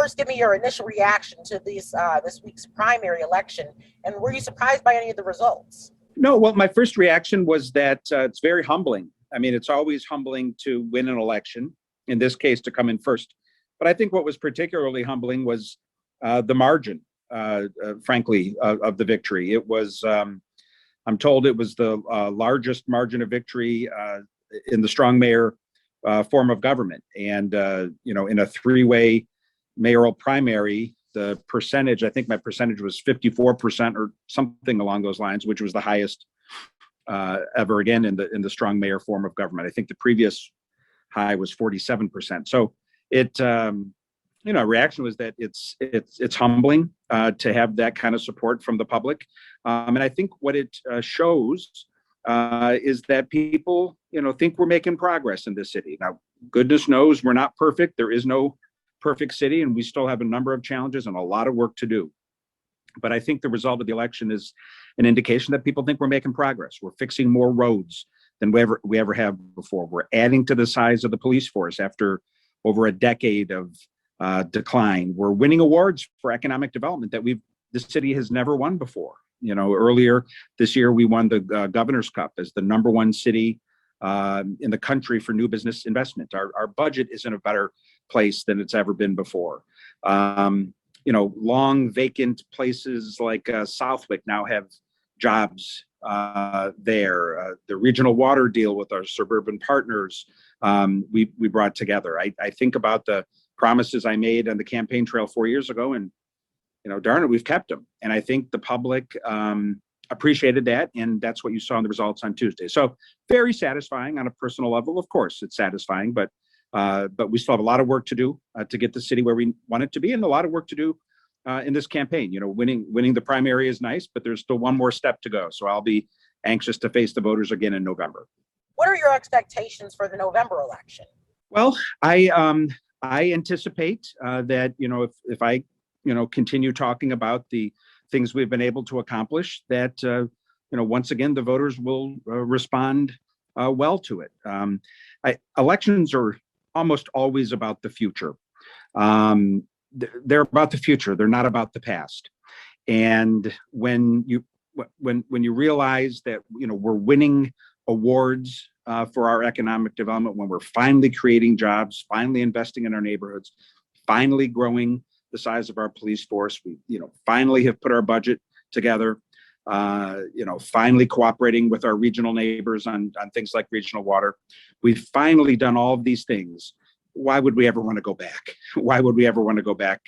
first give me your initial reaction to this week's primary election, and were you surprised by any of the results? No, well, my first reaction was that it's very humbling. I mean, it's always humbling to win an election, in this case, to come in first. But I think what was particularly humbling was the margin, frankly, of the victory. It was, I'm told it was the largest margin of victory in the strong mayor form of government. And, in a three-way mayoral primary, the percentage, I think my percentage was 54% or something along those lines, which was the highest ever again in the strong mayor form of government. I think the previous high was 47%. So it, reaction was that it's humbling to have that kind of support from the public. And I think what it shows is that people, think we're making progress in this city. Now, goodness knows we're not perfect. There is no perfect city, and we still have a number of challenges and a lot of work to do. But I think the result of the election is an indication that people think we're making progress. We're fixing more roads than we ever have before. We're adding to the size of the police force after over a decade of decline. We're winning awards for economic development that the city has never won before. Earlier this year, we won the Governor's Cup as the #1 city in the country for new business investment. Our budget is in a better place than it's ever been before. Long vacant places like Southwick now have jobs there. The regional water deal with our suburban partners we brought together. I think about the promises I made on the campaign trail 4 years ago, and darn it, we've kept them. And I think the public appreciated that, and that's what you saw in the results on Tuesday. So very satisfying on a personal level. Of course, it's satisfying, but we still have a lot of work to do to get the city where we want it to be, and a lot of work to do in this campaign. Winning the primary is nice, but there's still one more step to go. So I'll be anxious to face the voters again in November. What are your expectations for the November election? Well, I anticipate that if I continue talking about the things we've been able to accomplish, that once again the voters will respond well to it. Elections are almost always about the future. They're about the future. They're not about the past. And when you realize that we're winning awards for our economic development, when we're finally creating jobs, finally investing in our neighborhoods, finally growing the size of our police force, we finally have put our budget together, finally cooperating with our regional neighbors on things like regional water. We've finally done all of these things. Why would we ever want to go back? Why would we ever want to go back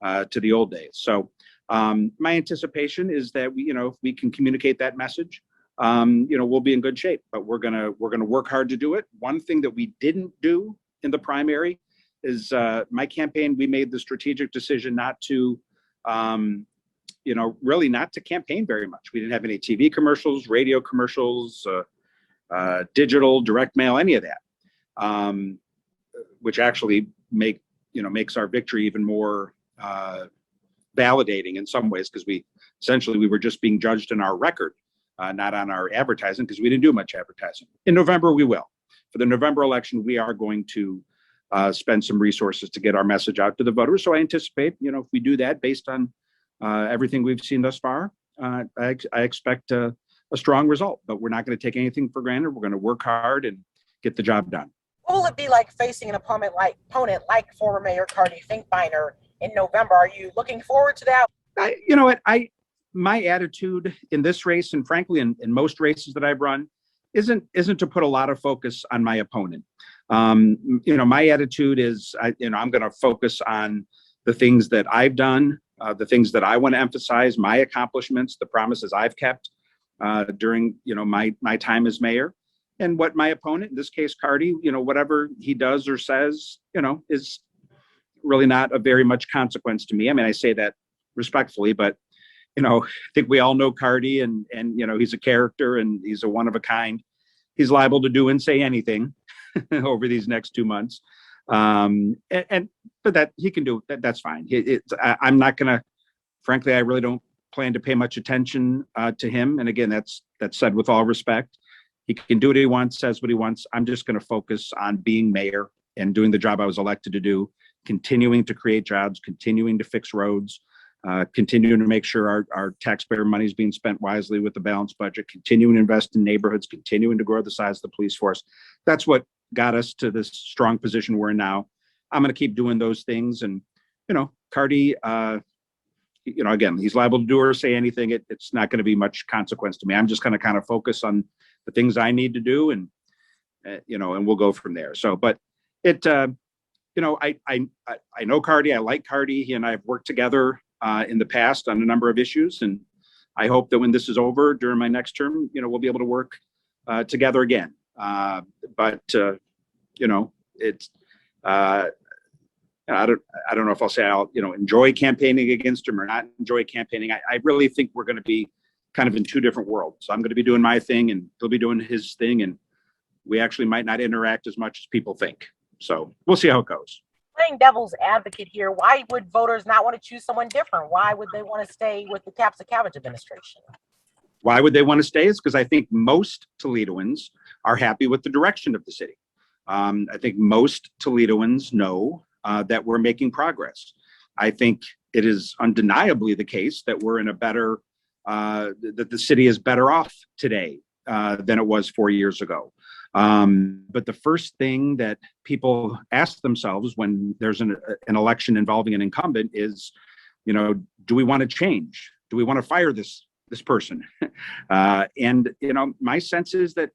to the old days? So my anticipation is that if we can communicate that message, we'll be in good shape. But we're gonna work hard to do it. One thing that we didn't do in the primary is my campaign. We made the strategic decision not to, really not to campaign very much. We didn't have any TV commercials, radio commercials, digital, direct mail, any of that, which actually makes our victory even more validating in some ways, because we were just being judged on our record, not on our advertising, because we didn't do much advertising. In November, we will. For the November election, we are going to spend some resources to get our message out to the voters. So I anticipate, if we do that based on everything we've seen thus far, I expect a strong result. But we're not going to take anything for granted. We're going to work hard and get the job done. What will it be like facing an opponent like former Mayor Carty Finkbeiner in November? Are you looking forward to that? My attitude in this race, and frankly in most races that I've run, isn't to put a lot of focus on my opponent. My attitude is, I'm going to focus on the things that I've done, the things that I want to emphasize, my accomplishments, the promises I've kept during my time as mayor. And what my opponent, in this case Carty, whatever he does or says, is really not of very much consequence to me. I mean, I say that respectfully, but I think we all know Carty, and he's a character and he's a one of a kind. He's liable to do and say anything over these next 2 months. But that he can do that. That's fine. I'm not going to, frankly, I really don't plan to pay much attention to him. And again, that's said with all respect. He can do what he wants, says what he wants. I'm just going to focus on being mayor and doing the job I was elected to do, continuing to create jobs, continuing to fix roads, continuing to make sure our taxpayer money is being spent wisely with the balanced budget, continuing to invest in neighborhoods, continuing to grow the size of the police force. That's what got us to this strong position we're in now. I'm going to keep doing those things. And, Carty, again, he's liable to do or say anything. It's not going to be much consequence to me. I'm just going to kind of focus on the things I need to do, and and we'll go from there. So, but I know Carty. I like Carty. He and I have worked together in the past on a number of issues, and I hope that when this is over during my next term, we'll be able to work together again. It's. I don't know if I'll say I'll enjoy campaigning against him or not enjoy campaigning. I really think we're going to be kind of in two different worlds. So I'm going to be doing my thing and he'll be doing his thing, and we actually might not interact as much as people think. So we'll see how it goes. Playing devil's advocate here, why would voters not want to choose someone different? Why would they want to stay with the Kapszukiewicz administration? Why would they want to stay? It's because I think most Toledoans are happy with the direction of the city. I think most Toledoans know that we're making progress. I think it is undeniably the case that we're in a better, that the city is better off today than it was 4 years ago. But the first thing that people ask themselves when there's an election involving an incumbent is, do we want to change? Do we want to fire this person? And my sense is that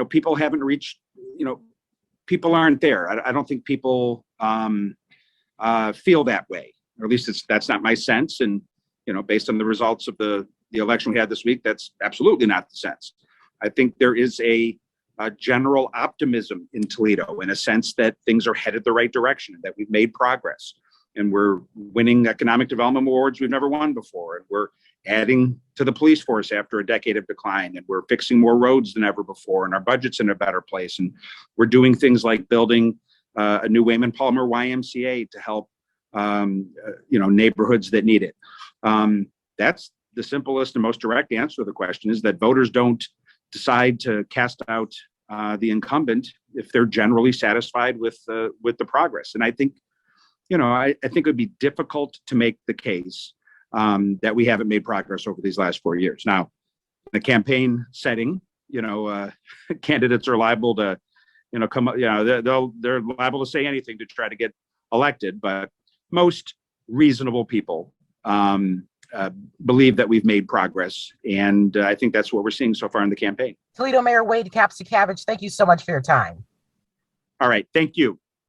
people haven't reached, people aren't there. I don't think people feel that way, or at least that's not my sense. And based on the results of the election we had this week, that's absolutely not the sense. I think there is a general optimism in Toledo, in a sense that things are headed the right direction, that we've made progress, and we're winning economic development awards we've never won before, and we're adding to the police force after a decade of decline, and we're fixing more roads than ever before, and our budget's in a better place, and we're doing things like building a new Wayman Palmer YMCA to help neighborhoods that need it. That's the simplest and most direct answer to the question, is that voters don't decide to cast out the incumbent if they're generally satisfied with the progress. And I think, I think it would be difficult to make the case that we haven't made progress over these last 4 years. Now, in a campaign setting, candidates are liable to, come up, they're liable to say anything to try to get elected, but most reasonable people believe that we've made progress. And I think that's what we're seeing so far in the campaign. Toledo Mayor Wade Kapszukiewicz, thank you so much for your time. All right. Thank you.